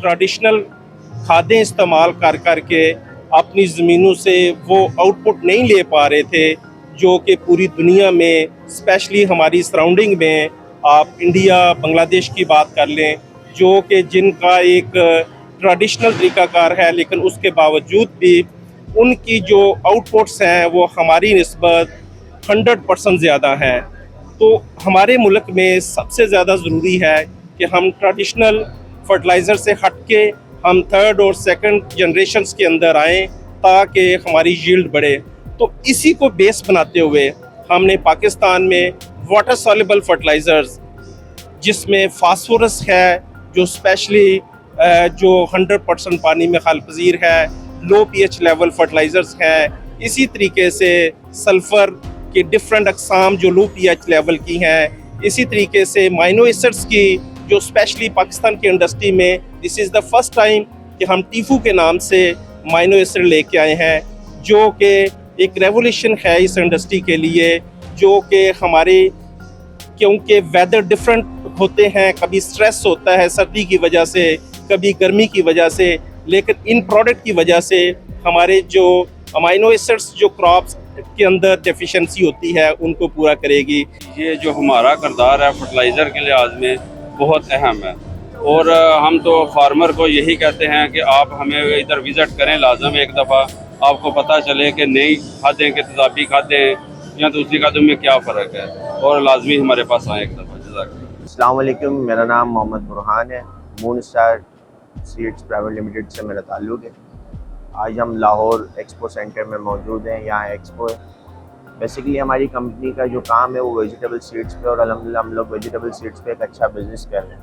Traditional खादें इस्तेमाल कर के अपनी ज़मीनों से वो आउटपुट नहीं ले पा रहे थे जो कि पूरी दुनिया में, स्पेशली हमारी सराउंडिंग में, आप इंडिया बांग्लादेश की बात कर लें, जो कि जिनका एक ट्रेडिशनल तरीक़ाकार है, लेकिन उसके बावजूद भी उनकी जो आउटपुट्स हैं वो हमारी निस्बत 100% ज़्यादा हैं। तो हमारे मुल्क में सबसे ज़्यादा ज़रूरी है कि हम ट्रेडिशनल फर्टिलाइज़र से हट के हम थर्ड और सेकंड जनरेशन्स के अंदर आएँ ताकि हमारी यील्ड बढ़े। तो इसी को बेस बनाते हुए हमने पाकिस्तान में वाटर सॉल्युबल फर्टिलाइज़र्स, जिसमें फास्फोरस है जो स्पेशली जो 100% पानी में खल पजीर है, लो पीएच लेवल फर्टिलाइज़र्स हैं, इसी तरीके से सल्फ़र के डिफरेंट अक़साम जो लो पीएच लेवल की हैं, इसी तरीके से माइनो एसिड्स की जो स्पेशली पाकिस्तान की इंडस्ट्री में this is the first time कि हम टीफू के नाम से माइनो एसिड लेके आए हैं, जो कि एक रेवोल्यूशन है इस इंडस्ट्री के लिए, जो कि हमारे क्योंकि वेदर डिफरेंट होते हैं, कभी स्ट्रेस होता है सर्दी की वजह से, कभी गर्मी की वजह से, लेकिन इन प्रोडक्ट की वजह से हमारे जो अमाइनो एसिड्स जो क्रॉप्स के अंदर डेफिशिएंसी होती है उनको पूरा करेगी। ये जो हमारा किरदार है फर्टिलाइज़र के लिहाज में बहुत अहम है, और हम तो फार्मर को यही कहते हैं कि आप हमें इधर विज़िट करें लाजम एक दफ़ा, आपको पता चले कि नई खादें के तजाबी खादें या दूसरी खादों में क्या फ़र्क है, और लाजमी हमारे पास आए एक दफ़ा। जज़ाकल्लाह। अस्सलाम वालेकुम, मेरा नाम मोहम्मद बुरहान है। Moon star seeds private limited से मेरा ताल्लुक़ है। आज हम लाहौर एक्सपो सेंटर में मौजूद हैं। यहाँ एक्सपो है, बेसिकली हमारी कंपनी का जो काम है वो वेजिटेबल सीड्स पे, और अल्हम्दुलिल्लाह हम लोग वेजिटेबल सीड्स पे एक अच्छा बिज़नेस कर रहे हैं।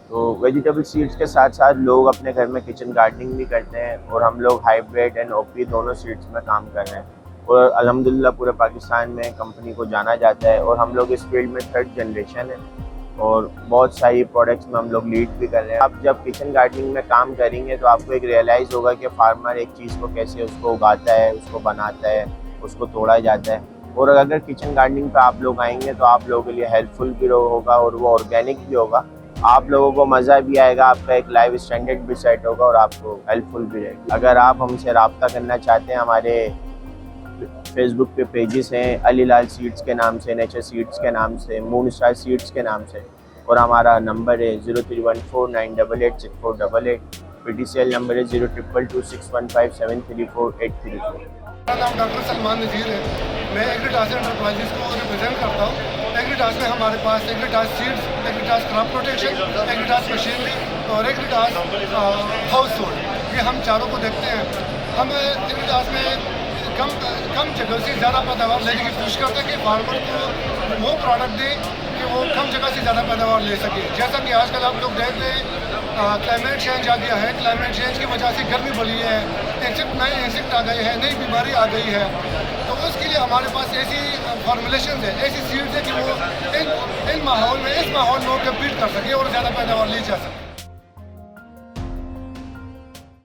तो वेजिटेबल सीड्स के साथ साथ लोग अपने घर में किचन गार्डनिंग भी करते हैं, और हम लोग हाइब्रिड एंड ओपी दोनों सीड्स में काम कर रहे हैं, और अल्हम्दुलिल्लाह पूरे पाकिस्तान में कंपनी को जाना जाता है, और हम लोग इस फील्ड में थर्ड जनरेशन है, और बहुत सारी प्रोडक्ट्स में हम लोग लीड भी कर रहे हैं। आप जब किचन गार्डनिंग में काम करेंगे तो आपको एक रियलाइज़ होगा कि फार्मर एक चीज़ को कैसे उसको उगाता है, उसको बनाता है, उसको तोड़ा जाता है, और अगर किचन गार्डनिंग पे आप लोग आएंगे तो आप लोगों के लिए हेल्पफुल भी होगा, और वो ऑर्गेनिक भी होगा। आप लोगों को मज़ा भी आएगा, आपका एक लाइफ स्टैंडर्ड भी सेट होगा, और आपको हेल्पफुल भी रहेगा। अगर आप हमसे रब्ता करना चाहते हैं, हमारे फेसबुक पे पेजेस हैं अली लाल सीड्स के नाम से, नेचर सीड्स के नाम से, मून स्टार सीड्स के नाम से, और हमारा नंबर है 0314988648। PTCL नंबर है 022261573484। मेरा नाम डॉक्टर सलमान नज़ीर है। मैं एग्रीटास एंटरप्राइजेस को रिप्रेजेंट करता हूँ। एग्रीटास में हमारे पास एग्रीटास सीड्स, एग्रीटास क्रॉप प्रोटेक्शन, एग्रीटास मशीनरी और एग्रीटास हाउस होल्ड, ये हम चारों को देखते हैं। हम एग्रीटास में कम जगह से ज़्यादा पैदावार लेने की कोशिश करते हैं कि फार्मर को वो प्रोडक्ट दें कि वो कम जगह से ज़्यादा पैदावार ले सके। जैसा कि आजकल आप लोग देख रहे हैं क्लाइमेट चेंज आ गया है, क्लाइमेट चेंज की वजह से गर्मी बढ़ी है, नए इंसेक्ट आ गए हैं, नई बीमारी आ गई है। तो उसके लिए हमारे पास ऐसी फॉर्मुलेशन है, ऐसी सीड्स है कि वो इन माहौल में, इस माहौल में कम्पीट कर सके और ज़्यादा पैदावार ली जा सके।